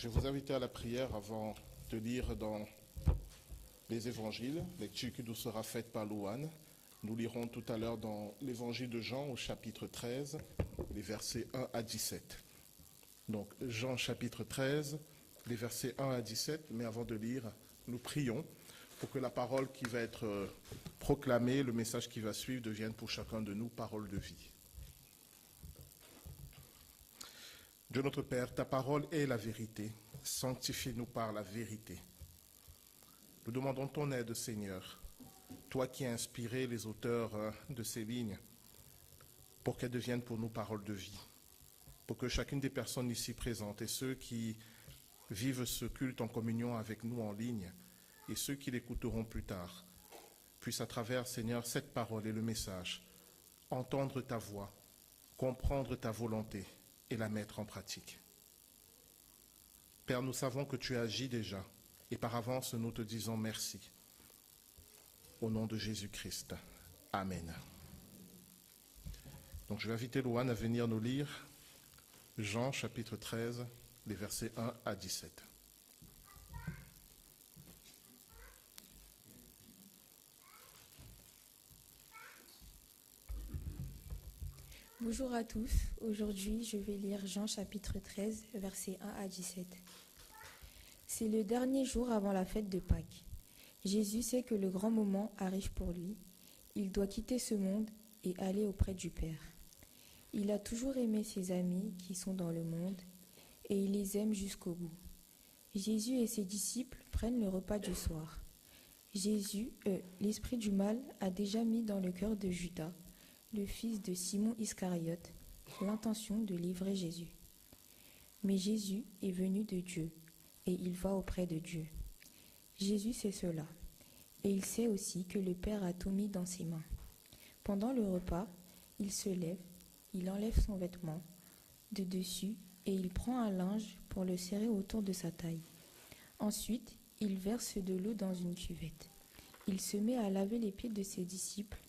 Je vais vous inviter à la prière avant de lire dans les évangiles, lecture qui nous sera faite par Louane. Nous lirons tout à l'heure dans l'évangile de Jean au chapitre 13, les versets 1 à 17. Donc Jean chapitre 13, les versets 1 à 17, mais avant de lire, nous prions pour que la parole qui va être proclamée, le message qui va suivre, devienne pour chacun de nous parole de vie. Dieu notre Père, ta parole est la vérité. Sanctifie-nous par la vérité. Nous demandons ton aide, Seigneur, toi qui as inspiré les auteurs de ces lignes, pour qu'elles deviennent pour nous paroles de vie, pour que chacune des personnes ici présentes et ceux qui vivent ce culte en communion avec nous en ligne et ceux qui l'écouteront plus tard, puissent à travers, Seigneur, cette parole et le message, entendre ta voix, comprendre ta volonté et la mettre en pratique. Père, nous savons que tu agis déjà et par avance nous te disons merci. Au nom de Jésus-Christ. Amen. Donc je vais inviter Louane à venir nous lire Jean chapitre 13, les versets 1 à 17. Bonjour à tous, aujourd'hui je vais lire Jean chapitre 13, versets 1 à 17. C'est le dernier jour avant la fête de Pâques. Jésus sait que le grand moment arrive pour lui. Il doit quitter ce monde et aller auprès du Père. Il a toujours aimé ses amis qui sont dans le monde et il les aime jusqu'au bout. Jésus et ses disciples prennent le repas du soir. L'esprit du mal a déjà mis dans le cœur de Judas, le fils de Simon Iscariote, l'intention de livrer Jésus. Mais Jésus est venu de Dieu, et il va auprès de Dieu. Jésus sait cela, et il sait aussi que le Père a tout mis dans ses mains. Pendant le repas, il se lève, il enlève son vêtement de dessus, et il prend un linge pour le serrer autour de sa taille. Ensuite, il verse de l'eau dans une cuvette. Il se met à laver les pieds de ses disciples,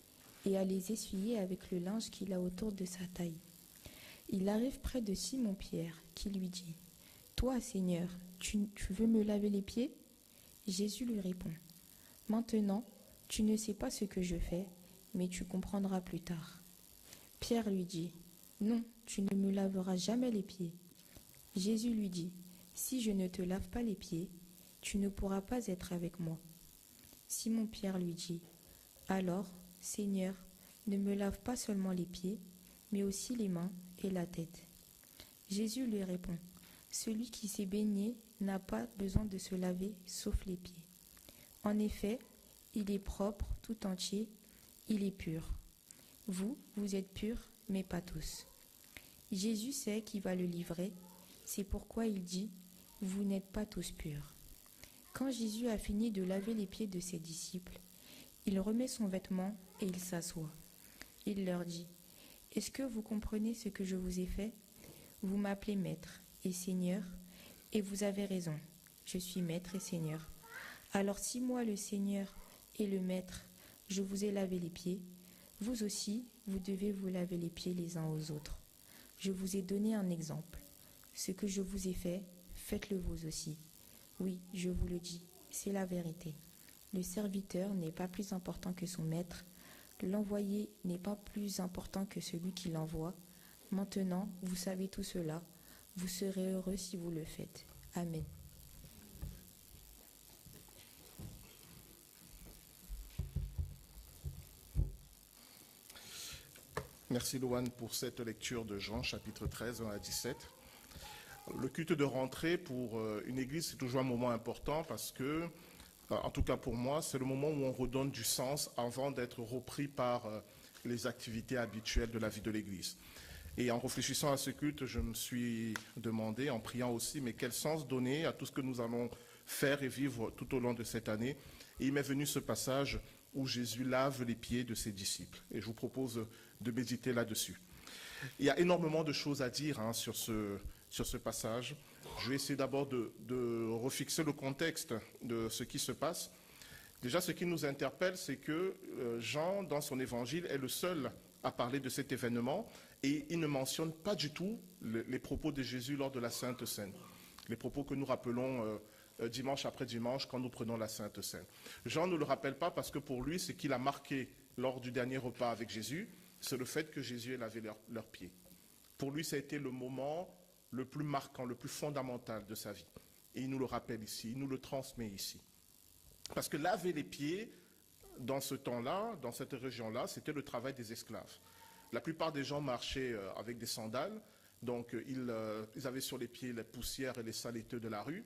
et à les essuyer avec le linge qu'il a autour de sa taille. Il arrive près de Simon-Pierre, qui lui dit « Toi, Seigneur, tu veux me laver les pieds ?» Jésus lui répond « Maintenant, tu ne sais pas ce que je fais, mais tu comprendras plus tard. » Pierre lui dit « Non, tu ne me laveras jamais les pieds. » Jésus lui dit « Si je ne te lave pas les pieds, tu ne pourras pas être avec moi. » Simon-Pierre lui dit « Alors, Seigneur, ne me lave pas seulement les pieds, mais aussi les mains et la tête. » Jésus lui répond, « Celui qui s'est baigné n'a pas besoin de se laver sauf les pieds. En effet, il est propre tout entier, il est pur. Vous êtes purs, mais pas tous. » Jésus sait qui va le livrer, c'est pourquoi il dit, « Vous n'êtes pas tous purs. » Quand Jésus a fini de laver les pieds de ses disciples, il remet son vêtement et il s'assoit. Il leur dit, « Est-ce que vous comprenez ce que je vous ai fait? Vous m'appelez maître et seigneur, et vous avez raison, je suis maître et seigneur. Alors si moi, le seigneur et le maître, je vous ai lavé les pieds, vous aussi, vous devez vous laver les pieds les uns aux autres. Je vous ai donné un exemple. Ce que je vous ai fait, faites-le vous aussi. Oui, je vous le dis, c'est la vérité. Le serviteur n'est pas plus important que son maître, l'envoyé n'est pas plus important que celui qui l'envoie. Maintenant, vous savez tout cela, vous serez heureux si vous le faites. Amen. Merci Louane pour cette lecture de Jean chapitre 13, 1 à 17. Le culte de rentrée pour une église, c'est toujours un moment important parce que, en tout cas pour moi, c'est le moment où on redonne du sens avant d'être repris par les activités habituelles de la vie de l'église. Et en réfléchissant à ce culte, je me suis demandé, en priant aussi, mais quel sens donner à tout ce que nous allons faire et vivre tout au long de cette année. Et il m'est venu ce passage où Jésus lave les pieds de ses disciples. Et je vous propose de méditer là-dessus. Il y a énormément de choses à dire sur ce passage. Je vais essayer d'abord de refixer le contexte de ce qui se passe. Déjà, ce qui nous interpelle, c'est que Jean, dans son évangile, est le seul à parler de cet événement et il ne mentionne pas du tout les propos de Jésus lors de la Sainte Seine. Les propos que nous rappelons dimanche après dimanche quand nous prenons la Sainte Seine. Jean ne le rappelle pas parce que pour lui, ce qu'il a marqué lors du dernier repas avec Jésus, c'est le fait que Jésus ait lavé leurs pieds. Pour lui, ça a été le moment le plus marquant, le plus fondamental de sa vie. Et il nous le rappelle ici, il nous le transmet ici. Parce que laver les pieds, dans ce temps-là, dans cette région-là, c'était le travail des esclaves. La plupart des gens marchaient avec des sandales, donc ils avaient sur les pieds la poussière et les saletés de la rue.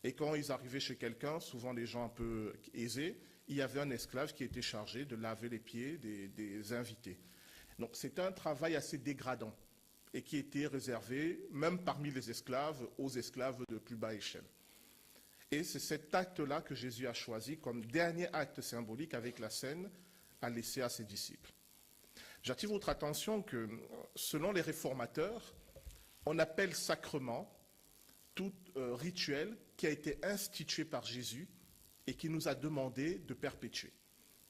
Et quand ils arrivaient chez quelqu'un, souvent les gens un peu aisés, il y avait un esclave qui était chargé de laver les pieds des invités. Donc c'était un travail assez dégradant et qui était réservé, même parmi les esclaves, aux esclaves de plus bas échelle. Et c'est cet acte-là que Jésus a choisi comme dernier acte symbolique avec la scène à laisser à ses disciples. J'attire votre attention que, selon les réformateurs, on appelle sacrement tout rituel qui a été institué par Jésus et qui nous a demandé de perpétuer.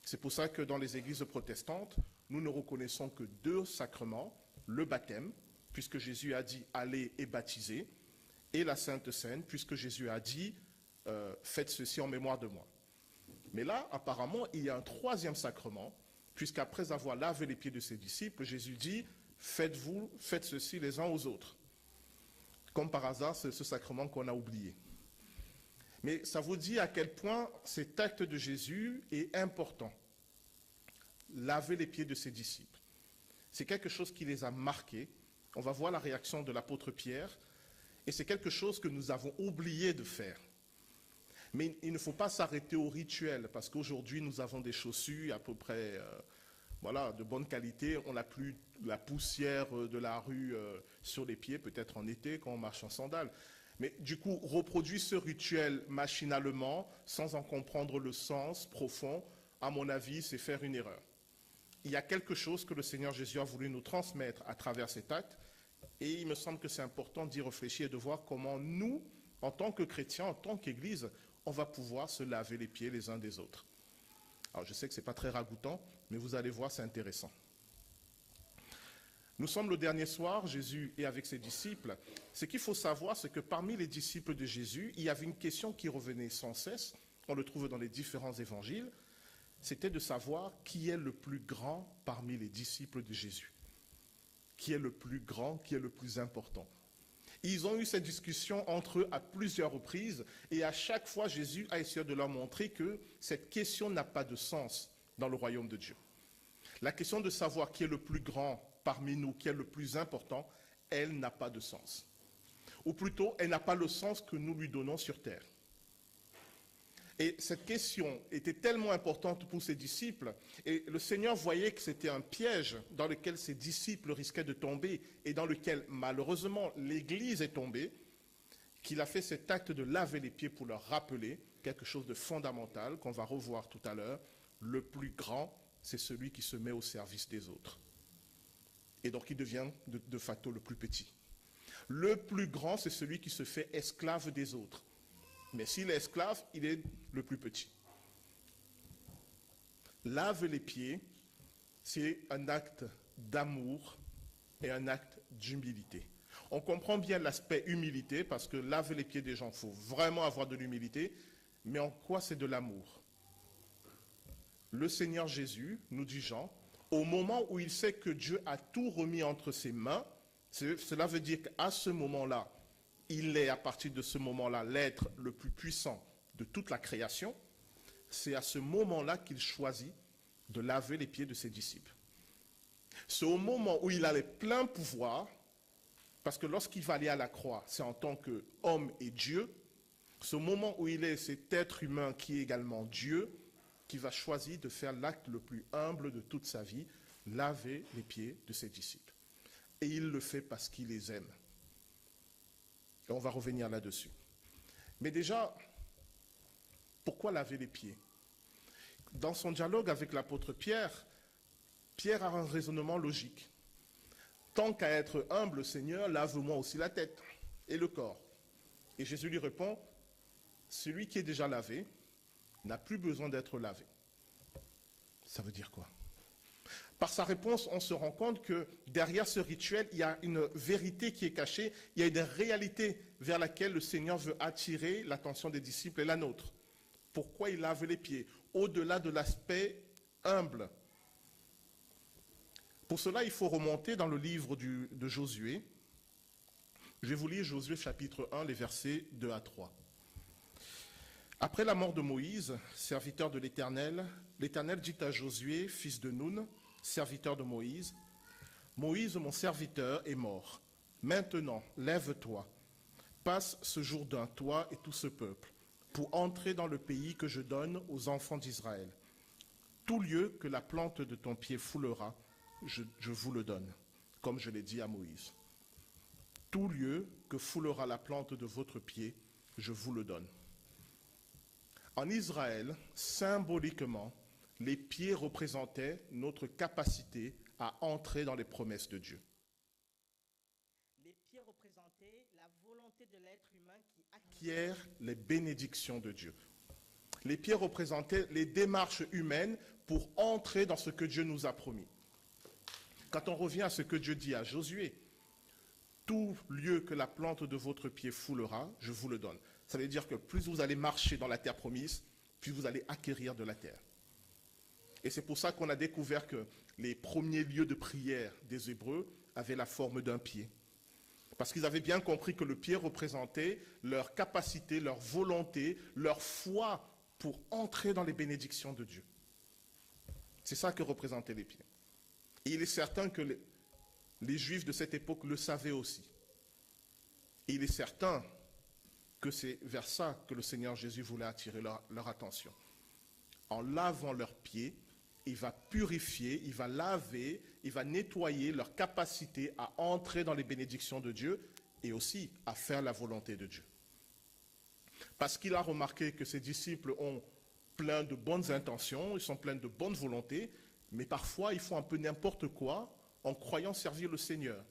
C'est pour ça que dans les églises protestantes, nous ne reconnaissons que 2 sacrements, le baptême, puisque Jésus a dit « allez et baptisez », et la Sainte Seine, puisque Jésus a dit « faites ceci en mémoire de moi ». Mais là, apparemment, il y a un 3e sacrement, puisqu'après avoir lavé les pieds de ses disciples, Jésus dit « faites ceci les uns aux autres ». Comme par hasard, c'est ce sacrement qu'on a oublié. Mais ça vous dit à quel point cet acte de Jésus est important. Laver les pieds de ses disciples. C'est quelque chose qui les a marqués. On va voir la réaction de l'apôtre Pierre. Et c'est quelque chose que nous avons oublié de faire. Mais il ne faut pas s'arrêter au rituel, parce qu'aujourd'hui, nous avons des chaussures à peu près de bonne qualité. On n'a plus la poussière de la rue sur les pieds, peut-être en été, quand on marche en sandales. Mais du coup, reproduire ce rituel machinalement, sans en comprendre le sens profond, à mon avis, c'est faire une erreur. Il y a quelque chose que le Seigneur Jésus a voulu nous transmettre à travers cet acte, et il me semble que c'est important d'y réfléchir et de voir comment nous, en tant que chrétiens, en tant qu'Église, on va pouvoir se laver les pieds les uns des autres. Alors je sais que ce n'est pas très ragoûtant, mais vous allez voir, c'est intéressant. Nous sommes le dernier soir, Jésus est avec ses disciples. Ce qu'il faut savoir, c'est que parmi les disciples de Jésus, il y avait une question qui revenait sans cesse, on le trouve dans les différents évangiles, c'était de savoir qui est le plus grand parmi les disciples de Jésus. Qui est le plus grand, qui est le plus important. Ils ont eu cette discussion entre eux à plusieurs reprises et à chaque fois, Jésus a essayé de leur montrer que cette question n'a pas de sens dans le royaume de Dieu. La question de savoir qui est le plus grand parmi nous, qui est le plus important, elle n'a pas de sens. Ou plutôt, elle n'a pas le sens que nous lui donnons sur terre. Et cette question était tellement importante pour ses disciples, et le Seigneur voyait que c'était un piège dans lequel ses disciples risquaient de tomber, et dans lequel, malheureusement, l'Église est tombée, qu'il a fait cet acte de laver les pieds pour leur rappeler quelque chose de fondamental qu'on va revoir tout à l'heure. Le plus grand, c'est celui qui se met au service des autres. Et donc il devient de facto le plus petit. Le plus grand, c'est celui qui se fait esclave des autres. Mais s'il est esclave, il est le plus petit. Laver les pieds, c'est un acte d'amour et un acte d'humilité. On comprend bien l'aspect humilité, parce que laver les pieds des gens, il faut vraiment avoir de l'humilité, mais en quoi c'est de l'amour? Le Seigneur Jésus, nous dit Jean, au moment où il sait que Dieu a tout remis entre ses mains, cela veut dire qu'à ce moment-là, il est à partir de ce moment-là l'être le plus puissant de toute la création. C'est à ce moment-là qu'il choisit de laver les pieds de ses disciples. C'est au moment où il a les pleins pouvoirs, parce que lorsqu'il va aller à la croix, c'est en tant qu'homme et Dieu, c'est au moment où il est cet être humain qui est également Dieu, qui va choisir de faire l'acte le plus humble de toute sa vie, laver les pieds de ses disciples. Et il le fait parce qu'il les aime. Et on va revenir là-dessus. Mais déjà, pourquoi laver les pieds? Dans son dialogue avec l'apôtre Pierre, Pierre a un raisonnement logique. Tant qu'à être humble, Seigneur, lave-moi aussi la tête et le corps. Et Jésus lui répond, celui qui est déjà lavé n'a plus besoin d'être lavé. Ça veut dire quoi? Par sa réponse, on se rend compte que derrière ce rituel, il y a une vérité qui est cachée, il y a une réalité vers laquelle le Seigneur veut attirer l'attention des disciples et la nôtre. Pourquoi il lave les pieds? Au-delà de l'aspect humble. Pour cela, il faut remonter dans le livre de Josué. Je vais vous lire Josué chapitre 1, les versets 2 à 3. Après la mort de Moïse, serviteur de l'Éternel, l'Éternel dit à Josué, fils de Nun, serviteur de Moïse, « Moïse, mon serviteur, est mort. Maintenant, lève-toi, passe ce Jourdain, toi et tout ce peuple, pour entrer dans le pays que je donne aux enfants d'Israël. Tout lieu que la plante de ton pied foulera, je vous le donne, comme je l'ai dit à Moïse. Tout lieu que foulera la plante de votre pied, je vous le donne. » En Israël, symboliquement, les pieds représentaient notre capacité à entrer dans les promesses de Dieu. Les pieds représentaient la volonté de l'être humain qui Acquiert les bénédictions de Dieu. Les pieds représentaient les démarches humaines pour entrer dans ce que Dieu nous a promis. Quand on revient à ce que Dieu dit à Josué, tout lieu que la plante de votre pied foulera, je vous le donne. Ça veut dire que plus vous allez marcher dans la terre promise, plus vous allez acquérir de la terre. Et c'est pour ça qu'on a découvert que les premiers lieux de prière des Hébreux avaient la forme d'un pied. Parce qu'ils avaient bien compris que le pied représentait leur capacité, leur volonté, leur foi pour entrer dans les bénédictions de Dieu. C'est ça que représentaient les pieds. Et il est certain que les Juifs de cette époque le savaient aussi. Et il est certain que c'est vers ça que le Seigneur Jésus voulait attirer leur attention. En lavant leurs pieds, il va purifier, il va laver, il va nettoyer leur capacité à entrer dans les bénédictions de Dieu et aussi à faire la volonté de Dieu. Parce qu'il a remarqué que ses disciples ont plein de bonnes intentions, ils sont pleins de bonne volonté, mais parfois ils font un peu n'importe quoi en croyant servir le Seigneur.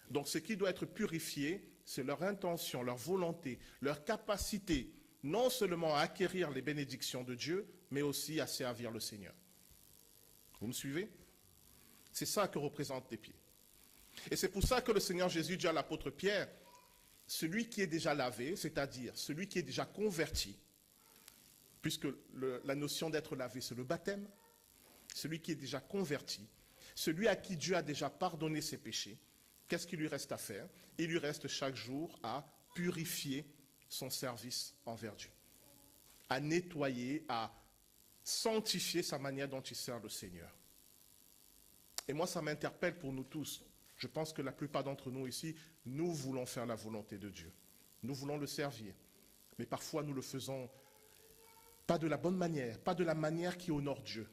Donc ce qui doit être purifié, c'est leur intention, leur volonté, leur capacité, non seulement à acquérir les bénédictions de Dieu, mais aussi à servir le Seigneur. Vous me suivez? C'est ça que représentent les pieds. Et c'est pour ça que le Seigneur Jésus dit à l'apôtre Pierre, celui qui est déjà lavé, c'est-à-dire celui qui est déjà converti, puisque la notion d'être lavé, c'est le baptême, celui qui est déjà converti, celui à qui Dieu a déjà pardonné ses péchés, qu'est-ce qu'il lui reste à faire? Il lui reste chaque jour à purifier son service envers Dieu, à nettoyer, à sanctifier sa manière dont il sert le Seigneur. Et moi, ça m'interpelle pour nous tous. Je pense que la plupart d'entre nous ici, nous voulons faire la volonté de Dieu. Nous voulons le servir. Mais parfois, nous le faisons pas de la bonne manière, pas de la manière qui honore Dieu.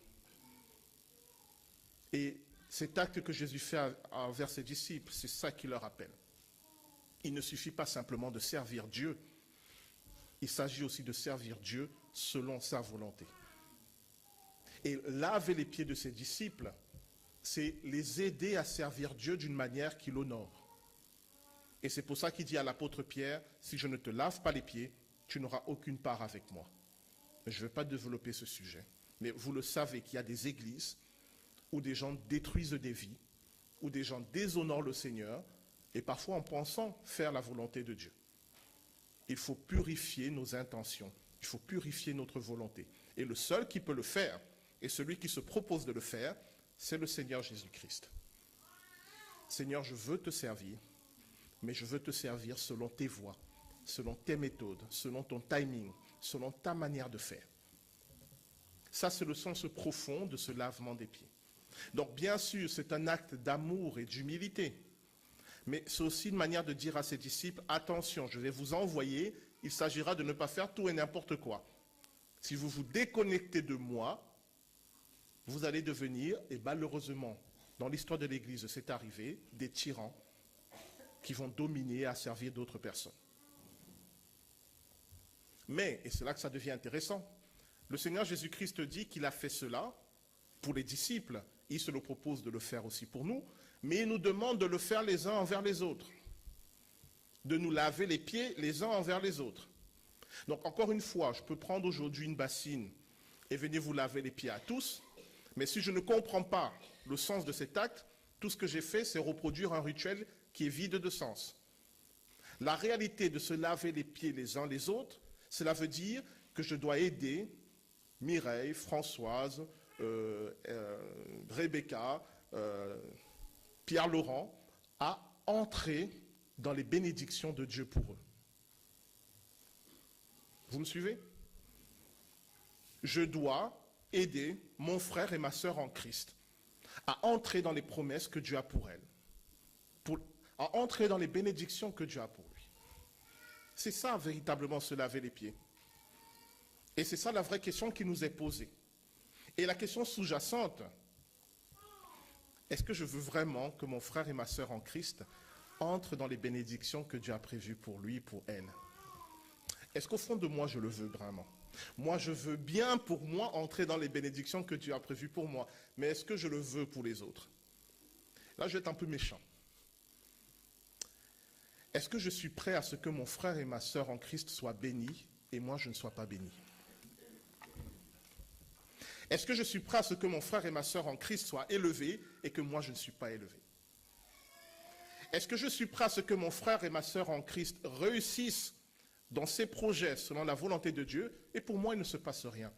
Et cet acte que Jésus fait envers ses disciples, c'est ça qui leur rappelle. Il ne suffit pas simplement de servir Dieu. Il s'agit aussi de servir Dieu selon sa volonté. Et laver les pieds de ses disciples, c'est les aider à servir Dieu d'une manière qui l'honore. Et c'est pour ça qu'il dit à l'apôtre Pierre, si je ne te lave pas les pieds, tu n'auras aucune part avec moi. Mais je ne vais pas développer ce sujet. Mais vous le savez qu'il y a des églises où des gens détruisent des vies, où des gens déshonorent le Seigneur, et parfois en pensant faire la volonté de Dieu. Il faut purifier nos intentions, il faut purifier notre volonté. Et le seul qui peut le faire, et celui qui se propose de le faire, c'est le Seigneur Jésus-Christ. Seigneur, je veux te servir, mais je veux te servir selon tes voies, selon tes méthodes, selon ton timing, selon ta manière de faire. Ça, c'est le sens profond de ce lavement des pieds. Donc, bien sûr, c'est un acte d'amour et d'humilité, mais c'est aussi une manière de dire à ses disciples, attention, je vais vous envoyer, il s'agira de ne pas faire tout et n'importe quoi. Si vous vous déconnectez de moi, vous allez devenir, et malheureusement, dans l'histoire de l'Église, c'est arrivé, des tyrans qui vont dominer et asservir d'autres personnes. Mais, et c'est là que ça devient intéressant, le Seigneur Jésus-Christ dit qu'il a fait cela pour les disciples. Il se le propose de le faire aussi pour nous, mais il nous demande de le faire les uns envers les autres, de nous laver les pieds les uns envers les autres. Donc, encore une fois, je peux prendre aujourd'hui une bassine et venir vous laver les pieds à tous, Mais si je ne comprends pas le sens de cet acte, tout ce que j'ai fait, c'est reproduire un rituel qui est vide de sens. La réalité de se laver les pieds les uns les autres, cela veut dire que je dois aider Mireille, Françoise, Rebecca, Pierre-Laurent à entrer dans les bénédictions de Dieu pour eux. Vous me suivez? Je dois aider mon frère et ma sœur en Christ à entrer dans les promesses que Dieu a pour elles, à entrer dans les bénédictions que Dieu a pour lui. C'est ça, véritablement, se laver les pieds. Et c'est ça la vraie question qui nous est posée. Et la question sous-jacente, est-ce que je veux vraiment que mon frère et ma sœur en Christ entrent dans les bénédictions que Dieu a prévues pour lui et pour elle? Est-ce qu'au fond de moi, je le veux vraiment? Moi, je veux bien pour moi entrer dans les bénédictions que Dieu a prévues pour moi. Mais est-ce que je le veux pour les autres? Là, je vais être un peu méchant. Est-ce que je suis prêt à ce que mon frère et ma sœur en Christ soient bénis et moi, je ne sois pas béni? Est-ce que je suis prêt à ce que mon frère et ma sœur en Christ soient élevés et que moi, je ne suis pas élevé? Est-ce que je suis prêt à ce que mon frère et ma sœur en Christ réussissent dans ses projets selon la volonté de Dieu et pour moi, il ne se passe rien?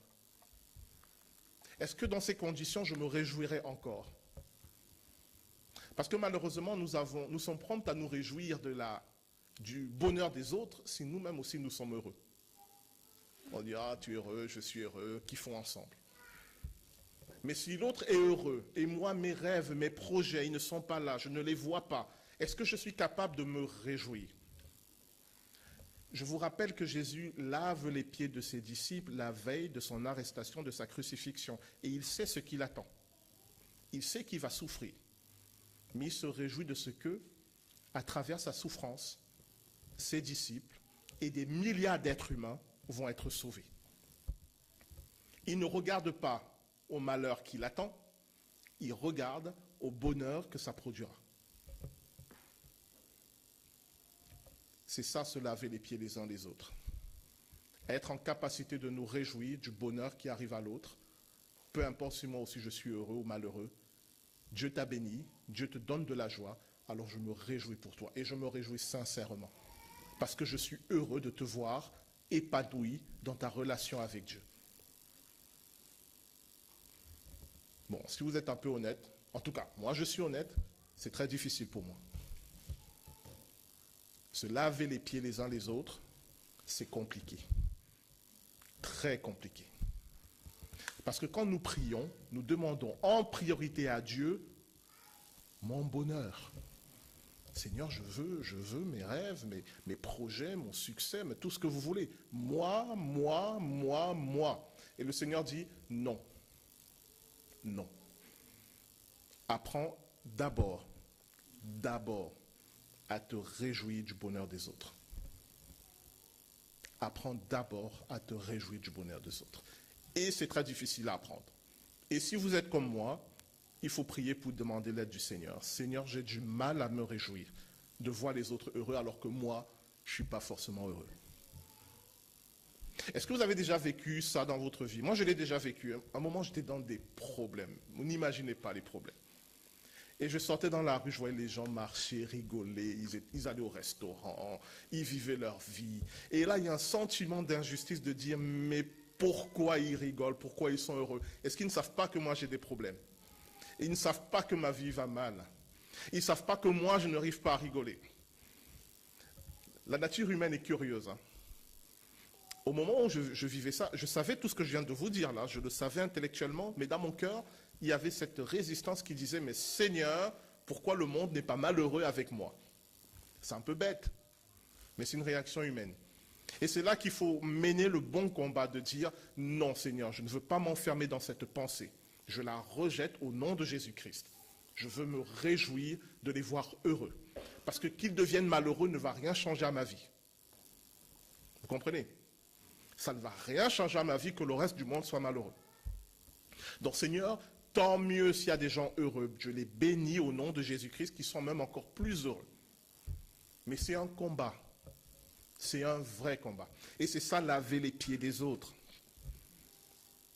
Est-ce que dans ces conditions, je me réjouirai encore? Parce que malheureusement, nous sommes prompts à nous réjouir du bonheur des autres si nous-mêmes aussi nous sommes heureux. On dit, ah, tu es heureux, je suis heureux, kiffons ensemble. Mais si l'autre est heureux, et moi, mes rêves, mes projets, ils ne sont pas là, je ne les vois pas, est-ce que je suis capable de me réjouir? Je vous rappelle que Jésus lave les pieds de ses disciples la veille de son arrestation, de sa crucifixion. Et il sait ce qu'il attend. Il sait qu'il va souffrir. Mais il se réjouit de ce que, à travers sa souffrance, ses disciples et des milliards d'êtres humains vont être sauvés. Il ne regarde pas au malheur qui l'attend, il regarde au bonheur que ça produira. C'est ça, se laver les pieds les uns les autres. Être en capacité de nous réjouir du bonheur qui arrive à l'autre, peu importe si moi aussi je suis heureux ou malheureux. Dieu t'a béni, Dieu te donne de la joie, alors je me réjouis pour toi. Et je me réjouis sincèrement, parce que je suis heureux de te voir épanoui dans ta relation avec Dieu. Bon, si vous êtes un peu honnête, en tout cas, moi je suis honnête, c'est très difficile pour moi. Se laver les pieds les uns les autres, c'est compliqué. Très compliqué. Parce que quand nous prions, nous demandons en priorité à Dieu mon bonheur. Seigneur, je veux mes rêves, mes projets, mon succès, mais tout ce que vous voulez. Moi. Et le Seigneur dit non. Non. Apprends d'abord à te réjouir du bonheur des autres. Apprends d'abord à te réjouir du bonheur des autres. Et c'est très difficile à apprendre. Et si vous êtes comme moi, il faut prier pour demander l'aide du Seigneur. Seigneur, j'ai du mal à me réjouir de voir les autres heureux alors que moi, je ne suis pas forcément heureux. Est-ce que vous avez déjà vécu ça dans votre vie? Moi, je l'ai déjà vécu. À un moment, j'étais dans des problèmes. Vous n'imaginez pas les problèmes. Et je sortais dans la rue, je voyais les gens marcher, rigoler, ils allaient au restaurant, ils vivaient leur vie. Et là, il y a un sentiment d'injustice de dire, mais pourquoi ils rigolent, pourquoi ils sont heureux? Est-ce qu'ils ne savent pas que moi j'ai des problèmes? Ils ne savent pas que ma vie va mal. Ils ne savent pas que moi, je n'arrive pas à rigoler. La nature humaine est curieuse. Au moment où je vivais ça, je savais tout ce que je viens de vous dire là, je le savais intellectuellement, mais dans mon cœur, il y avait cette résistance qui disait, mais Seigneur, pourquoi le monde n'est pas malheureux avec moi? C'est un peu bête, mais c'est une réaction humaine. Et c'est là qu'il faut mener le bon combat de dire, non Seigneur, je ne veux pas m'enfermer dans cette pensée. Je la rejette au nom de Jésus-Christ. Je veux me réjouir de les voir heureux. Parce que qu'ils deviennent malheureux ne va rien changer à ma vie. Vous comprenez? Ça ne va rien changer à ma vie que le reste du monde soit malheureux. Donc Seigneur, tant mieux s'il y a des gens heureux. Je les bénis au nom de Jésus-Christ qui sont même encore plus heureux. Mais c'est un combat. C'est un vrai combat. Et c'est ça, laver les pieds des autres.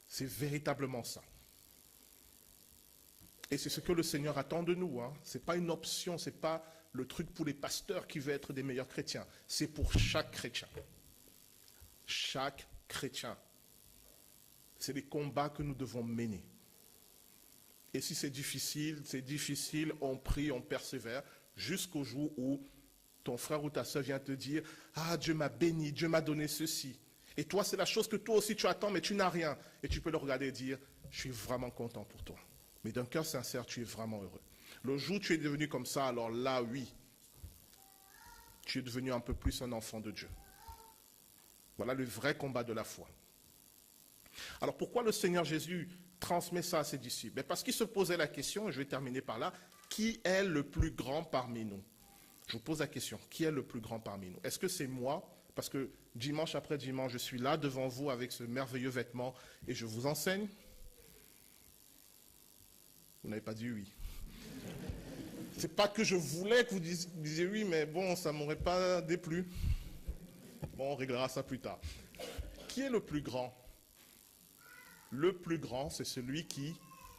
C'est véritablement ça. Et c'est ce que le Seigneur attend de nous. Ce n'est pas une option, ce n'est pas le truc pour les pasteurs qui veulent être des meilleurs chrétiens. C'est pour chaque chrétien. Chaque chrétien. C'est les combats que nous devons mener. Et si c'est difficile, on prie, on persévère, jusqu'au jour où ton frère ou ta soeur vient te dire « Ah, Dieu m'a béni, Dieu m'a donné ceci. » Et toi, c'est la chose que toi aussi tu attends, mais tu n'as rien. Et tu peux le regarder et dire « Je suis vraiment content pour toi. » Mais d'un cœur sincère, tu es vraiment heureux. Le jour où tu es devenu comme ça, alors là, oui, tu es devenu un peu plus un enfant de Dieu. Voilà le vrai combat de la foi. Alors pourquoi le Seigneur Jésus transmet ça à ses disciples? Parce qu'il se posait la question, et je vais terminer par là, qui est le plus grand parmi nous? Je vous pose la question, qui est le plus grand parmi nous? Est-ce que c'est moi? Parce que dimanche après dimanche, je suis là devant vous avec ce merveilleux vêtement et je vous enseigne. Vous n'avez pas dit oui. C'est pas que je voulais que vous disiez oui, mais bon, ça ne m'aurait pas déplu. Bon, on réglera ça plus tard. Qui est le plus grand? Le plus grand, c'est celui qui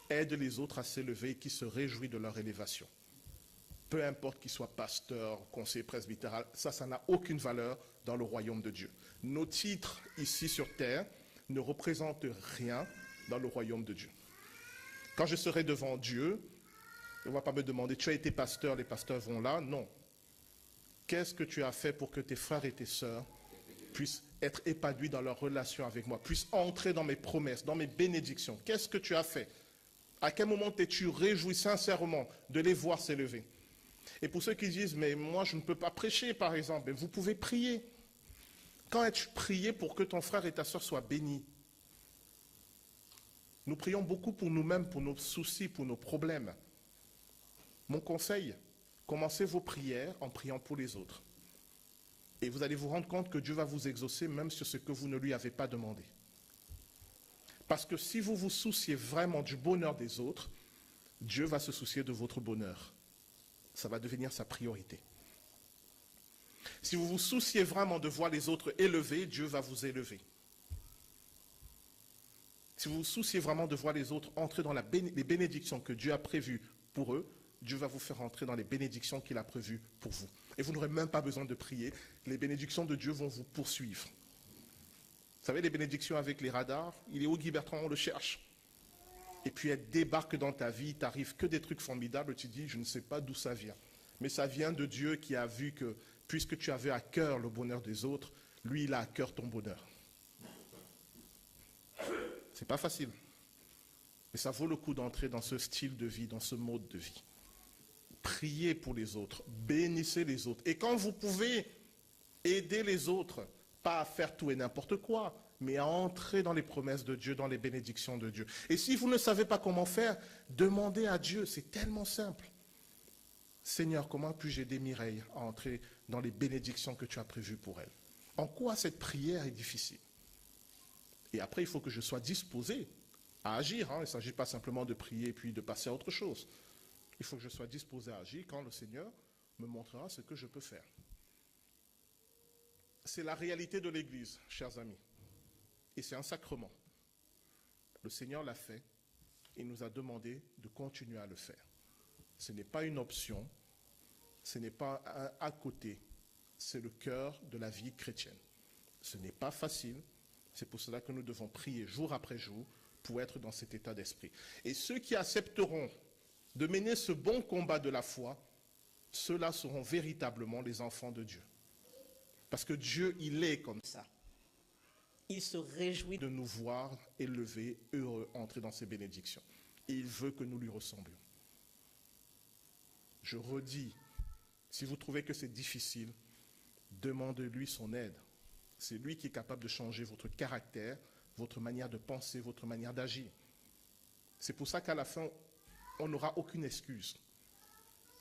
aide les autres à s'élever et qui se réjouit de leur élévation. Peu importe qu'il soit pasteur, conseiller presbytéral, ça n'a aucune valeur dans le royaume de Dieu. Nos titres ici sur terre ne représentent rien dans le royaume de Dieu. Quand je serai devant Dieu, on ne va pas me demander, tu as été pasteur, les pasteurs vont là. Non. Qu'est-ce que tu as fait pour que tes frères et tes sœurs puissent être épanouis dans leur relation avec moi, puissent entrer dans mes promesses, dans mes bénédictions? Qu'est-ce que tu as fait? À quel moment t'es-tu réjoui sincèrement de les voir s'élever? Et pour ceux qui disent, mais moi je ne peux pas prêcher par exemple, vous pouvez prier. Quand as-tu prié pour que ton frère et ta sœur soient bénis? Nous prions beaucoup pour nous-mêmes, pour nos soucis, pour nos problèmes. Mon conseil, commencez vos prières en priant pour les autres. Et vous allez vous rendre compte que Dieu va vous exaucer même sur ce que vous ne lui avez pas demandé. Parce que si vous vous souciez vraiment du bonheur des autres, Dieu va se soucier de votre bonheur. Ça va devenir sa priorité. Si vous vous souciez vraiment de voir les autres élevés, Dieu va vous élever. Si vous vous souciez vraiment de voir les autres entrer dans les bénédictions que Dieu a prévues pour eux, Dieu va vous faire entrer dans les bénédictions qu'il a prévues pour vous. Et vous n'aurez même pas besoin de prier. Les bénédictions de Dieu vont vous poursuivre. Vous savez, les bénédictions avec les radars, il est où Guy Bertrand, on le cherche. Et puis elle débarque dans ta vie, il t'arrive que des trucs formidables, tu dis, je ne sais pas d'où ça vient. Mais ça vient de Dieu qui a vu que, puisque tu avais à cœur le bonheur des autres, lui, il a à cœur ton bonheur. C'est pas facile. Mais ça vaut le coup d'entrer dans ce style de vie, dans ce mode de vie. Priez pour les autres, bénissez les autres. Et quand vous pouvez aider les autres, pas à faire tout et n'importe quoi, mais à entrer dans les promesses de Dieu, dans les bénédictions de Dieu. Et si vous ne savez pas comment faire, demandez à Dieu, c'est tellement simple. Seigneur, comment puis-je aider Mireille à entrer dans les bénédictions que tu as prévues pour elle? En quoi cette prière est difficile? Et après, il faut que je sois disposé à agir. Il ne s'agit pas simplement de prier et puis de passer à autre chose. Il faut que je sois disposé à agir quand le Seigneur me montrera ce que je peux faire. C'est la réalité de l'Église, chers amis. Et c'est un sacrement. Le Seigneur l'a fait et nous a demandé de continuer à le faire. Ce n'est pas une option, ce n'est pas un à côté, c'est le cœur de la vie chrétienne. Ce n'est pas facile, c'est pour cela que nous devons prier jour après jour pour être dans cet état d'esprit. Et ceux qui accepteront de mener ce bon combat de la foi, ceux-là seront véritablement les enfants de Dieu. Parce que Dieu, il est comme ça. Il se réjouit De nous voir élevés, heureux, entrer dans ses bénédictions. Et il veut que nous lui ressemblions. Je redis, si vous trouvez que c'est difficile, demandez-lui son aide. C'est lui qui est capable de changer votre caractère, votre manière de penser, votre manière d'agir. C'est pour ça qu'à la fin, on n'aura aucune excuse.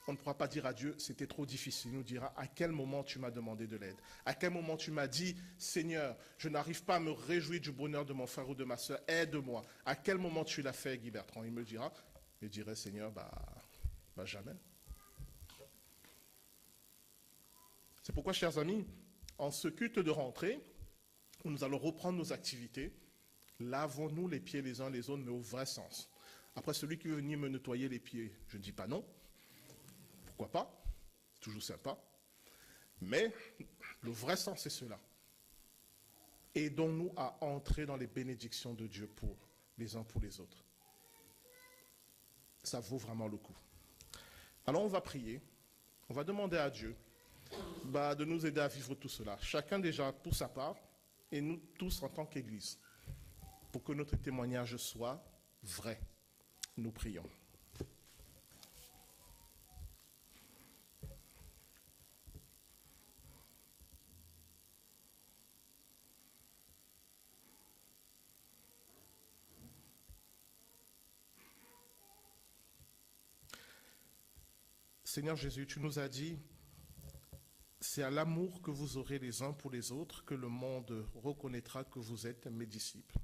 On ne pourra pas dire à Dieu, c'était trop difficile. Il nous dira, à quel moment tu m'as demandé de l'aide? À quel moment tu m'as dit, Seigneur, je n'arrive pas à me réjouir du bonheur de mon frère ou de ma soeur, aide-moi. À quel moment tu l'as fait, Guy Bertrand? Il me dira, je dirai, Seigneur, jamais. C'est pourquoi, chers amis, en ce culte de rentrée, où nous allons reprendre nos activités, lavons-nous les pieds les uns les autres, mais au vrai sens. Après, celui qui veut venir me nettoyer les pieds, je ne dis pas non. Pourquoi pas? C'est toujours sympa. Mais le vrai sens, c'est cela. Aidons-nous à entrer dans les bénédictions de Dieu pour les uns pour les autres. Ça vaut vraiment le coup. Alors on va prier. On va demander à Dieu de nous aider à vivre tout cela. Chacun déjà pour sa part et nous tous en tant qu'Église. Pour que notre témoignage soit vrai. Nous prions. Seigneur Jésus, tu nous as dit, c'est à l'amour que vous aurez les uns pour les autres que le monde reconnaîtra que vous êtes mes disciples.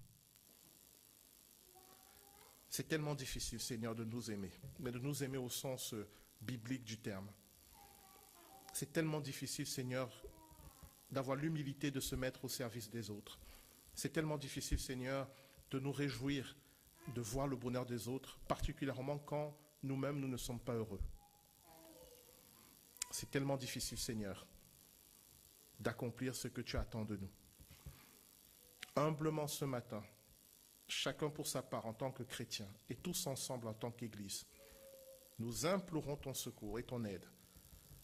C'est tellement difficile, Seigneur, de nous aimer, mais de nous aimer au sens biblique du terme. C'est tellement difficile, Seigneur, d'avoir l'humilité de se mettre au service des autres. C'est tellement difficile, Seigneur, de nous réjouir, de voir le bonheur des autres, particulièrement quand nous-mêmes, nous ne sommes pas heureux. C'est tellement difficile, Seigneur, d'accomplir ce que tu attends de nous. Humblement ce matin, chacun pour sa part en tant que chrétien et tous ensemble en tant qu'Église, nous implorons ton secours et ton aide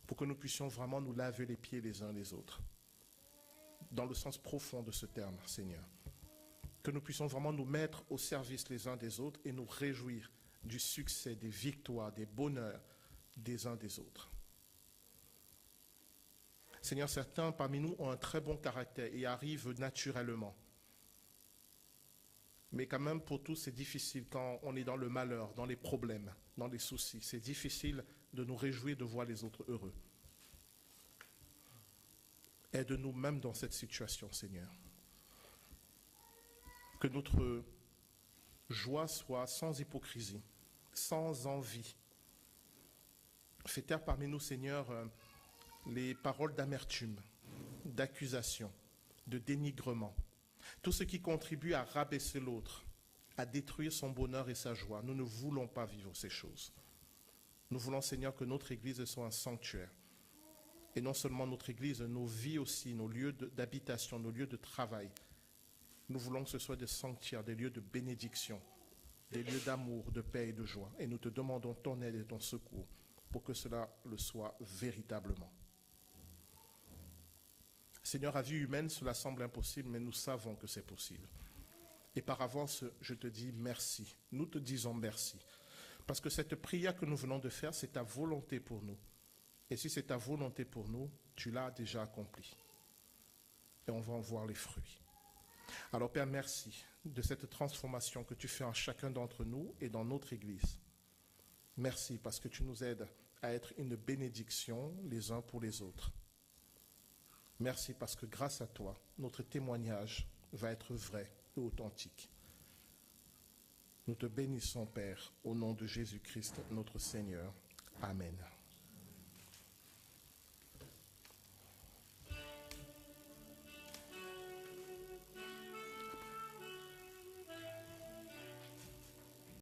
pour que nous puissions vraiment nous laver les pieds les uns les autres. Dans le sens profond de ce terme, Seigneur. Que nous puissions vraiment nous mettre au service les uns des autres et nous réjouir du succès, des victoires, des bonheurs des uns des autres. Seigneur, certains parmi nous ont un très bon caractère et arrivent naturellement. Mais quand même, pour tous, c'est difficile quand on est dans le malheur, dans les problèmes, dans les soucis. C'est difficile de nous réjouir de voir les autres heureux. Aide-nous même dans cette situation, Seigneur. Que notre joie soit sans hypocrisie, sans envie. Fais taire parmi nous, Seigneur, les paroles d'amertume, d'accusation, de dénigrement. Tout ce qui contribue à rabaisser l'autre, à détruire son bonheur et sa joie. Nous ne voulons pas vivre ces choses. Nous voulons, Seigneur, que notre Église soit un sanctuaire. Et non seulement notre Église, nos vies aussi, nos lieux d'habitation, nos lieux de travail. Nous voulons que ce soit des sanctuaires, des lieux de bénédiction, des lieux d'amour, de paix et de joie. Et nous te demandons ton aide et ton secours pour que cela le soit véritablement. Seigneur, à vue humaine, cela semble impossible, mais nous savons que c'est possible. Et par avance, je te dis merci. Nous te disons merci. Parce que cette prière que nous venons de faire, c'est ta volonté pour nous. Et si c'est ta volonté pour nous, tu l'as déjà accomplie. Et on va en voir les fruits. Alors Père, merci de cette transformation que tu fais en chacun d'entre nous et dans notre Église. Merci parce que tu nous aides à être une bénédiction les uns pour les autres. Merci parce que grâce à toi, notre témoignage va être vrai et authentique. Nous te bénissons, Père, au nom de Jésus-Christ, notre Seigneur. Amen.